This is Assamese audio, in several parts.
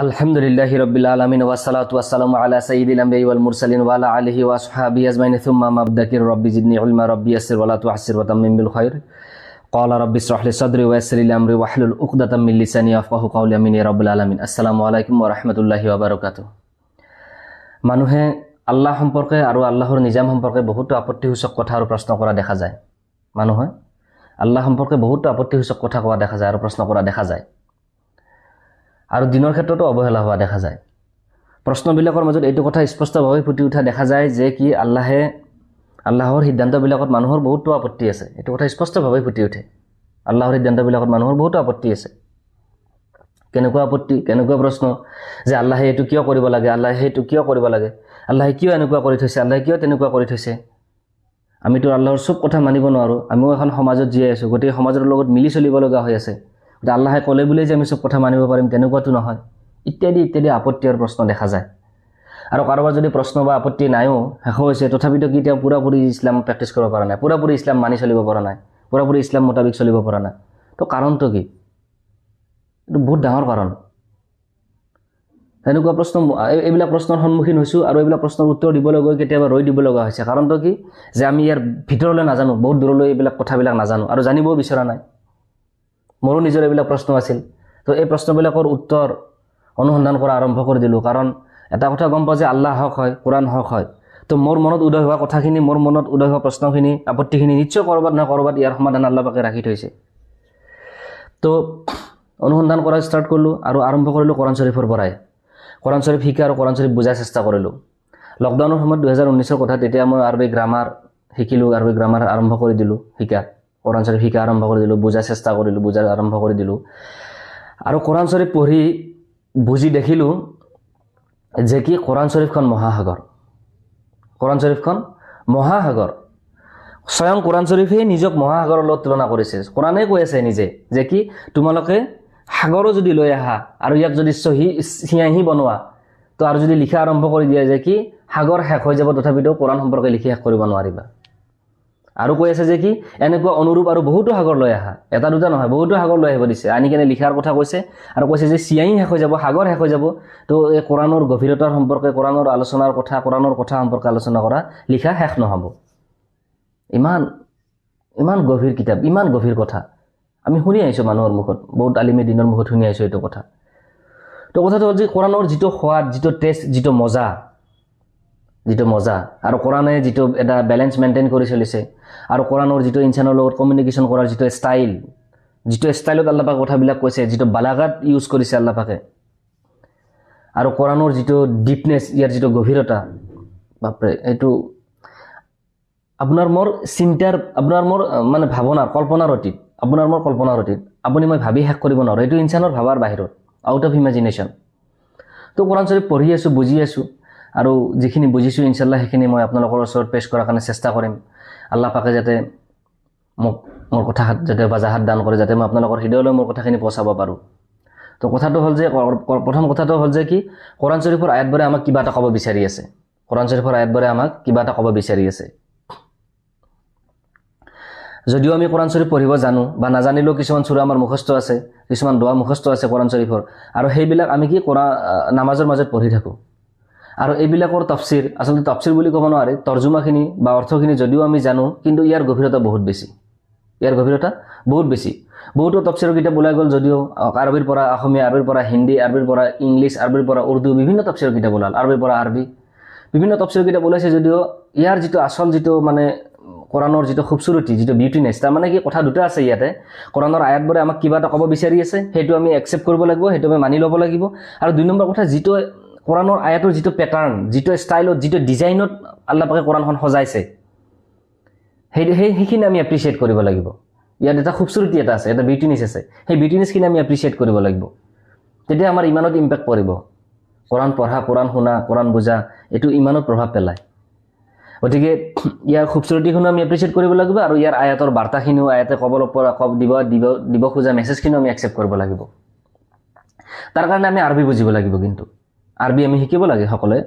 আলহামদুলিল্লাহি রাব্বিল আলামিন ওয়া সালাতু ওয়াস সালামু আলা সাইয়্যিদিল আমবিয়া ওয়াল মুরসালিন ওয়া আলা আলিহি ওয়া আসহাবিহি আজমাইন সুম্মা মাবদাকির রাব্বি জিদনি ইলমা রাব্বি ইয়াসসির ওয়া লা তু'আসসির ওয়া তাম্মিম বিল খাইর ক্বালা রাব্বি ইশরাহ লি সাদরি ওয়া ইয়াসসির লি আমরি ওয়াহলুল উকদাতাম মিন লিসানি ইয়াফকাহু কওলি আমিন ইয়া রাব্বুল আলামিন। আসসালামু আলাইকুম ওয়া রাহমাতুল্লাহি ওয়া বারাকাতুহু। মানুহে আল্লাহ সম্পৰ্কে আৰু আল্লাহৰ নিজাম সম্পৰ্কে বহুতো আপত্তিসূচক কথা আৰু প্ৰশ্ন কৰা দেখা যায়। মানুহে আল্লাহ সম্পৰ্কে বহুতো আপত্তিসূচক কথা কোৱা দেখা যায় আৰু প্ৰশ্ন কৰা দেখা যায়, আৰু দিনৰ ক্ষেত্ৰতো অৱহেলা হোৱা দেখা যায়। প্ৰশ্নবিলাকৰ মাজত এইটো কথা স্পষ্টভাৱে ফুটি উঠা দেখা যায় যে কি আল্লাহৰ সিদ্ধান্তবিলাকত মানুহৰ বহুতো আপত্তি আছে। এইটো কথা স্পষ্টভাৱে ফুটি উঠে। আল্লাহৰ সিদ্ধান্তবিলাকত মানুহৰ বহুতো আপত্তি আছে। কেনেকুৱা আপত্তি, কেনেকুৱা প্ৰশ্ন যে আল্লাহে এইটো কিয় কৰিব লাগে, আল্লাহে সেইটো কিয় কৰিব লাগে, আল্লাহে কিয় এনেকুৱা কৰি থৈছে, আল্লাহে কিয় তেনেকুৱা কৰি থৈছে। আমিতো আল্লাহৰ চব কথা মানিব নোৱাৰোঁ। আমিও এখন সমাজত জীয়াই আছোঁ, গতিকে সমাজৰ লগত মিলি চলিব লগা হৈ আছে। আল্লাহে ক'লে বুলিয়ে যে আমি চব কথা মানিব পাৰিম তেনেকুৱাতো নহয়, ইত্যাদি ইত্যাদি আপত্তি আৰু প্ৰশ্ন দেখা যায়। আৰু কাৰোবাৰ যদি প্ৰশ্ন বা আপত্তি নাইও, শেষ হৈছে, তথাপিতো কি তেওঁ পূৰাপূৰি ইছলাম প্ৰেক্টিছ কৰিব পৰা নাই, পূৰাপূৰি ইছলাম মানি চলিব পৰা নাই, পূৰাপূৰি ইছলাম মোতাবিক চলিব পৰা নাই। তো কাৰণটো কি? এইটো বহুত ডাঙৰ কাৰণ। এনেকুৱা প্ৰশ্ন, এইবিলাক প্ৰশ্নৰ সন্মুখীন হৈছোঁ আৰু এইবিলাক প্ৰশ্নৰ উত্তৰ দিবলৈ গৈ কেতিয়াবা ৰৈ দিব লগা হৈছে। কাৰণটো কি? যে আমি ইয়াৰ ভিতৰলৈ নাজানো, বহুত দূৰলৈ এইবিলাক কথাবিলাক নাজানো আৰু জানিবও বিচৰা নাই। মোৰো নিজৰ এইবিলাক প্ৰশ্ন আছিল। তো এই প্ৰশ্নবিলাকৰ উত্তৰ অনুসন্ধান কৰা আৰম্ভ কৰি দিলোঁ। কাৰণ এটা কথা গম পাওঁ যে আল্লাহ হক হয়, কোৰআন হক হয়। তো মোৰ মনত উদয় হোৱা কথাখিনি, মোৰ মনত উদয় হোৱা প্ৰশ্নখিনি, আপত্তিখিনি নিশ্চয় ক'ৰবাত নহয় ক'ৰবাত ইয়াৰ সমাধান আল্লাহ পাকে ৰাখি থৈছে। তো অনুসন্ধান কৰা ষ্টাৰ্ট কৰিলোঁ আৰু আৰম্ভ কৰিলোঁ কোৰআন শৰীফৰ পৰাই। কোৰআন শৰীফ শিকা আৰু কোৰআন শৰীফ বুজাৰ চেষ্টা কৰিলোঁ। লকডাউনৰ সময়ত 2019ৰ কথা, তেতিয়া মই আৰবী গ্ৰামাৰ শিকিলোঁ, আৰবী গ্ৰামাৰ আৰম্ভ কৰি দিলোঁ শিকা। কোৰআন শৰীফ শিকা আৰম্ভ কৰি দিলোঁ, বুজাৰ চেষ্টা কৰিলোঁ, বুজাৰ আৰম্ভ কৰি দিলোঁ। আৰু কোৰআন শৰীফ পঢ়ি বুজি দেখিলোঁ যে কি কোৰআন শৰীফখন মহাসাগৰ। কোৰআন শৰীফখন মহাসাগৰ। স্বয়ং কোৰআন শৰীফে নিজক মহাসাগৰৰ লগত তুলনা কৰিছে। কোৰআনে কৈ আছে নিজে যে কি তোমালোকে সাগৰো যদি লৈ আহা আৰু ইয়াক যদি চিয়াঁহী বনোৱা, তো আৰু যদি লিখা আৰম্ভ কৰি দিয়া যে কি সাগৰ শেষ হৈ যাব, তথাপিতো কোৰআন সম্পৰ্কে লিখি শেষ কৰিব নোৱাৰিবা। আৰু কৈ আছে যে কি এনেকুৱা অনুৰূপ আৰু বহুতো সাগৰ লৈ আহা, এটা দুটা নহয়, বহুতো সাগৰ লৈ আহিব দিছে, আনি কেনে লিখাৰ কথা কৈছে। আৰু কৈছে যে চিয়াঁহী শেষ হৈ যাব, সাগৰ শেষ হৈ যাব। তো এই কোৰআনৰ গভীৰতাৰ সম্পৰ্কে, কোৰআনৰ আলোচনাৰ কথা, কোৰআনৰ কথা সম্পৰ্কে আলোচনা কৰা, লিখা শেষ নহ'ব। ইমান ইমান গভীৰ কিতাপ, ইমান গভীৰ কথা আমি শুনি আহিছোঁ মানুহৰ মুখত, বহুত আলিমী দিনৰ মুখত শুনি আহিছোঁ এইটো কথা। তো কথাটো হ'ল যে কোৰআনৰ যিটো সোৱাদ, যিটো টেষ্ট, যিটো মজা আৰু কোৰআনে যিটো এটা বেলেঞ্চ মেইনটেইন কৰি চলিছে, আৰু কোৰআনৰ যিটো ইনচানৰ লগত কমিউনিকেশ্যন কৰাৰ যিটো ষ্টাইলত আল্লাহ পাকে কথাবিলাক কৈছে, যিটো বালাগাত ইউজ কৰিছে আল্লাহ পাকে, আৰু কোৰআনৰ যিটো ডিপনেছ, ইয়াৰ যিটো গভীৰতা, বাপৰে, এইটো আপোনাৰ মোৰ চিন্তাৰ, আপোনাৰ মোৰ মানে ভাৱনাৰ, কল্পনাৰ অতীত, আপোনাৰ মোৰ কল্পনাৰ অতীত। আপুনি মই ভাবি শেষ কৰিব নোৱাৰোঁ, এইটো ইনচানৰ ভাবাৰ বাহিৰত, আউট অফ ইমাজিনেশ্যন। তো কোৰআন শৰীফ পঢ়ি আছোঁ, বুজি আছোঁ, আৰু যিখিনি বুজিছোঁ ইনশাল্লাহ সেইখিনি মই আপোনালোকৰ ওচৰত পেছ কৰাৰ কাৰণে চেষ্টা কৰিম। আল্লাহ পাকে যাতে মোক মোৰ কথাত যাতে বাজাহাত দান কৰে, যাতে মই আপোনালোকৰ হৃদয়লৈ মোৰ কথাখিনি পहुচাব পাৰোঁ। তো কথাটো হ'ল যে, প্ৰথম কথাটো হ'ল যে কি কোৰআন শৰীফৰ আয়াতবোৰে আমাক কিবা এটা ক'ব বিচাৰি আছে। কোৰআন শৰীফৰ আয়াতবোৰে আমাক কিবা এটা ক'ব বিচাৰি আছে। যদিও আমি কোৰআন শৰীফ পঢ়িব জানো বা নাজানিলেও কিছুমান সূৰা আমাৰ মুখস্থ আছে, কিছুমান দোৱা মুখস্থ আছে কোৰআন শৰীফৰ, আৰু সেইবিলাক আমি কি নামাজৰ মাজত পঢ়ি থাকোঁ। আৰু এইবিলাকৰ তাফসীৰ, আচলতে তাফসীৰ বুলি ক'ব নোৱাৰি, তৰ্জুমাখিনি বা অৰ্থখিনি যদিও আমি জানো, কিন্তু ইয়াৰ গভীৰতা বহুত বেছি। বহুতো তাফসীৰৰ কিতাপ ওলাই গ'ল, যদিও আৰবীৰ পৰা অসমীয়া, আৰবীৰ পৰা হিন্দী, আৰবীৰ পৰা ইংলিছ, আৰবীৰ পৰা উৰ্দু, বিভিন্ন তাফসীৰৰ কিতাপ ওলাল, আৰবীৰ পৰা আৰবী, বিভিন্ন তাফসীৰৰ কিতাপ ওলাইছে। যদিও ইয়াৰ যিটো আচল, যিটো মানে কোৰআনৰ যিটো খুবচুৰতি, যিটো বিউটিনেছ, তাৰমানে কি কথা দুটা আছে ইয়াতে। কোৰআনৰ আয়াতবোৰে আমাক কিবা এটা ক'ব বিচাৰি আছে, সেইটো আমি একচেপ্ট কৰিব লাগিব, সেইটো আমি মানি ল'ব লাগিব। আৰু দুই নম্বৰ কথা, যিটো কোৰআনৰ আয়াতৰ যিটো পেটাৰ্ণ, যিটো ষ্টাইলত, যিটো ডিজাইনত আল্লাহ পাকে কোৰআনখন সজাইছে, সেইখিনি আমি এপ্ৰিচিয়েট কৰিব লাগিব। ইয়াত এটা খুবচুৰতি এটা আছে, এটা বিউটিনেছ আছে, সেই বিউটিনেছখিনি আমি এপ্ৰিচিয়েট কৰিব লাগিব। তেতিয়া আমাৰ ইমানত ইম্পেক্ট পৰিব। কোৰআন পঢ়া, কোৰআন শুনা, কোৰআন বুজা, এইটো ইমানত প্ৰভাৱ পেলায়। গতিকে ইয়াৰ খুবচুৰতিখিনিও আমি এপ্ৰিচিয়েট কৰিব লাগিব, আৰু ইয়াৰ আয়াতৰ বাৰ্তাখিনিও, আয়াতে দিব খোজা মেছেজখিনিও আমি একচেপ্ট কৰিব লাগিব। তাৰ কাৰণে আমি আৰবী বুজিব লাগিব। কিন্তু আৰবী আমি শিকিব লাগে সকলোৱে,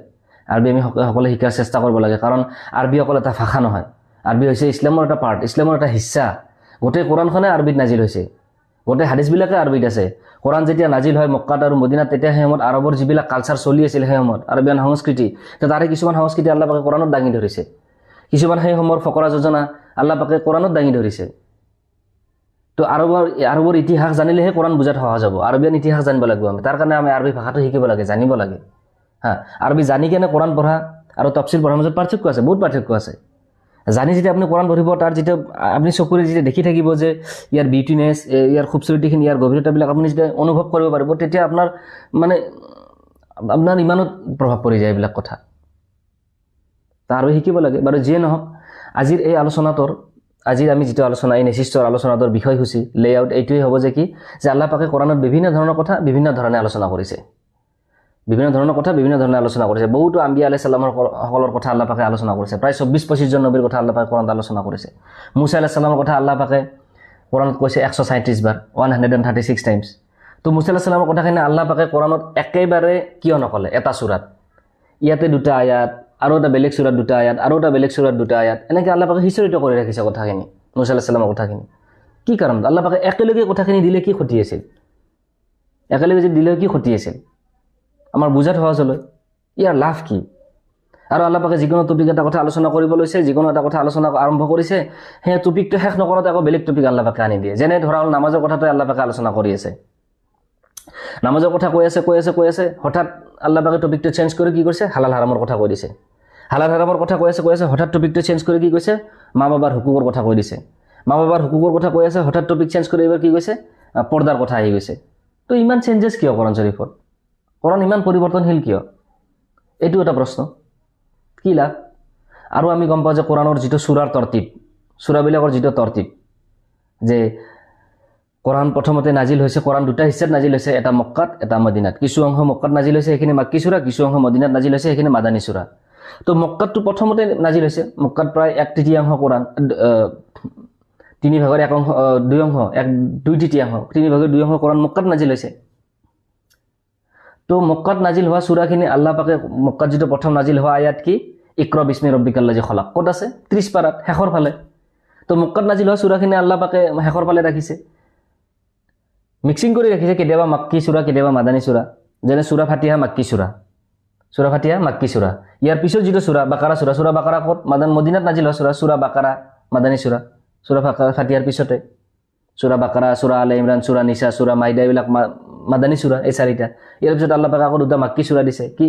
আৰবী আমি সকলোৱে শিকাৰ চেষ্টা কৰিব লাগে। কাৰণ আৰবী অকল এটা ভাষা নহয়, আৰবী হৈছে ইছলামৰ এটা পাৰ্ট, ইছলামৰ এটা হিস্সা। গোটেই কোৰআনখনে আৰবীত নাজিল হৈছে, গোটেই হাদিছবিলাকে আৰবিত আছে কোৰাণ যেতিয়া নাজিল হয় মক্কাত আৰু মদিনাত তেতিয়া সেই সময়ত আৰবৰ যিবিলাক কালচাৰ চলি আছিল সেই সময়ত আৰবিয়ান সংস্কৃতি তাৰে কিছুমান সংস্কৃতি আল্লাহ পাকে কোৰাণত দাঙি ধৰিছে কিছুমান সেই সময়ৰ ফকৰা যোজনা আল্লাহ পাকে কোৰাণত দাঙি ধৰিছে তো আৰবৰ ইতিহাস জানিলেহে কোৰাণ বুজাত সহজ হ'ব আৰবিয়ান ইতিহাস জানিব লাগিব আমি তাৰ কাৰণে আমি আৰবী ভাষাটো শিকিব লাগে জানিব লাগে হা আৰবী জানি কেনে কোৰাণ পঢ়া আৰু তফচিল পঢ়াৰ মাজত পাৰ্থক্য আছে বহুত পাৰ্থক্য আছে জানি যেতিয়া আপুনি কোৰাণ পঢ়িব তাৰ যেতিয়া আপুনি চকুৰে যেতিয়া দেখি থাকিব যে ইয়াৰ বিউটিনেছ ইয়াৰ খুবচুৰতিখিনি ইয়াৰ গভীৰতাবিলাক আপুনি যেতিয়া অনুভৱ কৰিব পাৰিব তেতিয়া আপোনাৰ মানে আপোনাৰ ইমানত প্ৰভাৱ পৰি যায় এইবিলাক কথা তাৰ শিকিব লাগে বাৰু যিয়ে নহওক আজিৰ এই আলোচনাটোৰ আজি আমি যেটো আলোচনা এই নিশ্চিতৰ আলোচনাটোৰ বিষয়সূচী লেআউট এইটোৱে হ'ব যে কি যে আল্লাহ পাকে কোৰাণত বিভিন্ন ধৰণৰ কথা বিভিন্ন ধৰণে আলোচনা কৰিছে বিভিন্ন ধৰণৰ কথা বিভিন্ন ধৰণে আলোচনা কৰিছে বহুতো আম্বিয়া আলাইহিস সালামৰ সকলৰ কথা আল্লাহ পাকে আলোচনা কৰিছে প্ৰায় 24-25 জন নবীৰ কথা আল্লাহ পাকে কোৰাণত আলোচনা কৰিছে মুসা আলাইহিস সালামৰ কথা আল্লাহ পাকে কোৰাণত কৈছে 137 বাৰ 136 টাইমছ তো মুসা আলাইহিস সালামৰ কথাখিনি আল্লাহ পাকে কোৰাণত একেবাৰে কিয় নকলে এটা সূৰাত ইয়াতে দুটা আয়াত আৰু এটা বেলেগ সূৰাত দুটা আয়াত আৰু এটা বেলেগ সূৰাত দুটা আয়াত এনেকৈ আল্লাহ পাকে হিচৰিত কৰি ৰাখিছে কথাখিনি মুসা আলাইহিস সালামৰ কথাখিনি কি কাৰণ আল্লাহ পাকে একেলগে কথাখিনি দিলে কি ক্ষতি আছিল একেলগে যদি দিলে কি ক্ষতি আছিল আমাৰ বুজাত সহজ হ'ল ইয়াৰ লাভ কি আৰু আল্লাহ পাকে যিকোনো টপিক এটা কথা আলোচনা কৰিব লৈছে যিকোনো এটা কথা আলোচনা আৰম্ভ কৰিছে সেই টপিকটো শেষ নকৰাতে আকৌ বেলেগ টপিক আল্লাহ পাকে আনি দিয়ে যেনে ধৰা হ'ল নামাজৰ কথাটো আল্লাহ পাকে আলোচনা কৰি আছে নামাজৰ কথা কৈ আছে হঠাৎ আল্লাহ পাকে টপিকটো চেঞ্জ কৰি কি কৰিছে হালাল হাৰামৰ কথা কৈ দিছে হালাল হাৰামৰ কথা কৈ আছে হঠাৎ টপিকটো চেঞ্জ কৰি কি কৈছে মা বাবাৰ হুকুকৰ কথা কৈ দিছে মা বাবাৰ হুকুকৰ কথা কৈ আছে হঠাৎ টপিক চেঞ্জ কৰি এবাৰ কি কৈছে পৰ্দাৰ কথা আহি গৈছে তো ইমান চেঞ্জেছ কিয় কোৰাণ শৰীফত কোৰাণ ইমান পৰিৱৰ্তনশীল কিয় এইটো এটা প্ৰশ্ন কি লাভ আৰু আমি গম পাওঁ যে কোৰাণৰ যিটো সূৰাৰ তৰতিব সূৰাবিলাকৰ যিটো তৰতিব যে কোৰাণ প্ৰথমতে নাজিল হৈছে কোৰাণ দুটা হিস্সাত নাজিল হৈছে এটা মক্কাত এটা মদিনাত কিছু অংশ মক্কাত নাজিল হৈছে সেইখিনি মাক্কী সূৰা কিছু অংশ মদিনাত নাজিল হৈছে সেইখিনি মাদানী সূৰা তো মক্কাতটো প্ৰথমতে নাজিল হৈছে মক্কাত প্ৰায় 1/3 কোৰাণ 3 ভাগৰ 1 অংশ 2 অংশ 2/3 3 ভাগৰ 2 অংশ কোৰাণ মক্কাত নাজিল হৈছে তো মক্কাত নাজিল হোৱা সূৰাখিনি আল্লাহ পাকে মক্কাত যেটো প্ৰথম নাজিল হোৱা আয়াত কি ইকৰা বিস্মি ৰব্বিকাল্লাযী খলাক ক'ত আছে 30 পাৰাত শেষৰ ফালে তো মক্কাত নাজিল হোৱা সূৰাখিনি আল্লাহ পাকে শেষৰ ফালে ৰাখিছে মিক্সিং কৰি ৰাখিছে কেতিয়াবা মাক্কী সূৰা কেতিয়াবা মাদানী সূৰা যেনে সূৰা ফাতিহা মাক্কী সূৰা ইয়াৰ পিছত যেটো সূৰা বাকাৰা ক'ত মদিনাত নাজিল হোৱা সূৰা বাকাৰা মাদানী সূৰা ফাতিহাৰ পিছতে সূৰা বাকাৰা সূৰা আলে ইমৰান সূৰা নিসা সূৰা মাইদা এইবিলাক মাদানী সূৰা এই চাৰিটা ইয়াৰ পিছত আল্লাহ পাকে আকৌ দুটা মাক্কী সূৰা দিছে কি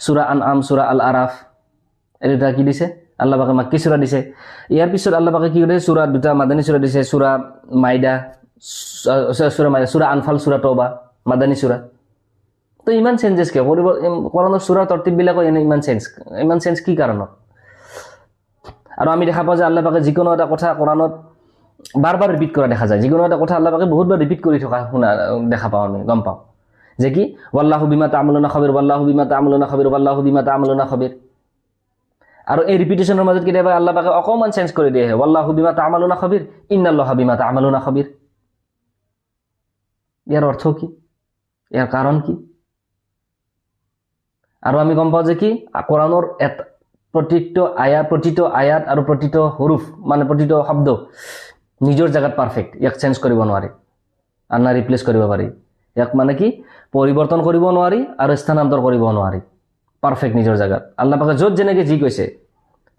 সূৰা আনআম সূৰা আল আৰাফ এই দুটা কি দিছে আল্লাহ পাকে মাক্কী সূৰা দিছে ইয়াৰ পিছত আল্লাহ পাকে কি কৰিছে সূৰা দুটা মাদানী সূৰা দিছে সূৰা মাইদা সূৰা আনফাল সূৰা তওবা মাদানী সূৰা তো ইমান চেঞ্জেছ কিয় কোৰাণৰ সূৰাৰ তৰতিববিলাকো ইমান চেঞ্জ কি কাৰণত আৰু আমি দেখা পাওঁ যে আল্লাহ পাকে যিকোনো এটা কথা কোৰাণত বাৰবাৰ ৰিপিট কৰা দেখা যায় যিকোনো এটা কথা আল্লাহ পাকে বহুতবাৰ ৰিপিট কৰি থকা শুনা দেখা পাওঁ আমি গম পাওঁ যে কি ওয়াল্লাহু বিমা তা'মালুনা খাবিৰ আৰু এই ৰিপিটেশনৰ মাজত কেতিয়াবা আল্লাহ পাকে অকমান চেঞ্জ কৰি দিয়ে ওয়াল্লাহু বিমা তা'মালুনা খাবিৰ ইন্নাল্লাহা বিমা তা'মালুনা খাবিৰ ইয়াৰ অৰ্থ কি ইয়াৰ কাৰণ কি আৰু আমি গম পাওঁ যে কি কোৰাণৰ প্ৰতিটো আয়াত আৰু প্ৰতিটো হৰুফ মানে প্ৰতিটো শব্দ নিজৰ জায়গাত পাৰফেক্ট ইয়াক চেঞ্জ কৰিব নোৱাৰি আৰু না ৰিপ্লেস কৰিব পাৰি ইয়াক মানে কি পৰিৱৰ্তন কৰিব নোৱাৰি আৰু স্থানান্তৰ কৰিব নোৱাৰি পাৰফেক্ট নিজৰ জায়গাত আল্লাহ পাকে যত যেনেকে যি কৈছে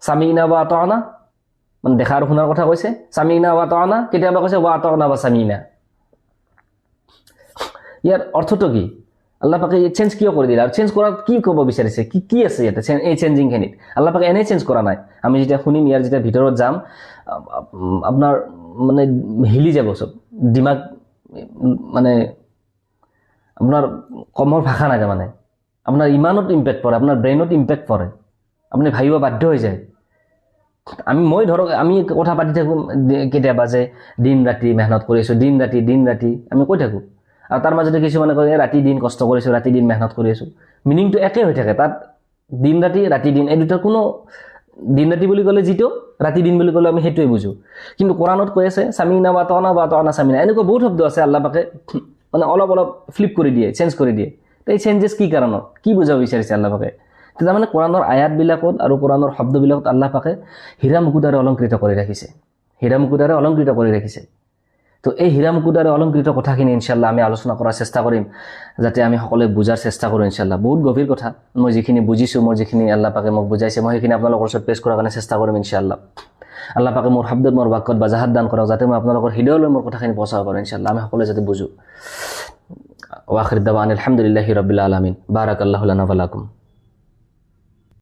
সামিনা ওয়া আতানা মানে দেখা আৰু শুনাৰ কথা কৈছে সামিনা ওয়া আতানা কেতিয়াবা কৈছে ওয়া আতানা বা সামিনা ইয়াৰ অৰ্থটো কি আল্লাহ পাকে চেঞ্জ কিয় কৰি দিলে আৰু চেঞ্জ কৰাত কি ক'ব বিচাৰিছে কি আছে ইয়াতে এই চেঞ্জিং খিনিত আল্লাহ পাকে এনে চেঞ্জ কৰা নাই আমি যেতিয়া শুনিম ইয়াৰ যেতিয়া ভিতৰত যাম আপোনাৰ মানে হিলি যাব সব দিমাগ মানে আপোনাৰ কমৰ ভাষা নাই মানে আপোনাৰ ইমানত ইম্পেক্ট পৰে আপোনাৰ ব্ৰেইনত ইম্পেক্ট পৰে আপুনি ভাবিব বাধ্য হৈ যায় মই ধৰক আমি কথা পাতি থাকো কেতিয়াবা যে দিন ৰাতি মেহনত কৰি আছো দিন ৰাতি আমি কৈ থাকো আৰু তাৰ মাজতে কিছুমানে কয় ৰাতি দিন কষ্ট কৰিছো ৰাতি দিন মেহনত কৰি আছো মিনিংটো একে হৈ থাকে তাত দিন ৰাতি দিন এই দুটাৰ কোনো দিন ৰাতি বুলি ক'লে যিটো ৰাতি দিন বুলি ক'লে আমি সেইটোৱে বুজো কিন্তু কোৰাণত কৈ আছে সামিনা বা তানা সামিনা এনেকুৱা বহুত শব্দ আছে আল্লাহ পাকে মানে অলপ ফ্লিপ কৰি দিয়ে চেঞ্জ কৰি দিয়ে তো এই চেঞ্জেছ কি কাৰণত কি বুজাব বিচাৰিছে আল্লাহ পাকে তেতিয়া মানে কোৰাণৰ আয়াতবিলাকত আৰু কোৰাণৰ শব্দবিলাকত আল্লাহ পাকে হীৰা মুকুতাৰে অলংকৃত কৰি ৰাখিছে তো এই হীৰা মুকুতাৰে অলংকৃত কথাখিনি ইনশাল্লাহ আমি আলোচনা কৰাৰ চেষ্টা কৰিম, যাতে আমি সকলোৱে বুজাৰ চেষ্টা কৰোঁ ইনশাল্লাহ। বহুত গভীৰ কথা, মই যিখিনি বুজিছোঁ, মোৰ যিখিনি আল্লাহ পাকে মোক বুজাইছে, মই সেইখিনি আপোনালোকৰ ওচৰত পেছ কৰাৰ কাৰণে চেষ্টা কৰিম ইনশাল্লাহ। আল্লাহ পাকে মোৰ শব্দত, মোৰ বাক্যত বাজাহাত দান কৰক, যাতে মই আপোনালোকৰ হৃদয়লৈ মোৰ কথাখিনি পहुঁচাব পাৰোঁ ইনশাল্লাহ, আমি সকলোৱে যাতে বুজোঁ। ওয়া আখিৰ দাৱানা আলহামদুলিল্লাহি ৰাব্বিল আলামিন। বাৰাকাল্লাহু লানা ওয়া লাকুম।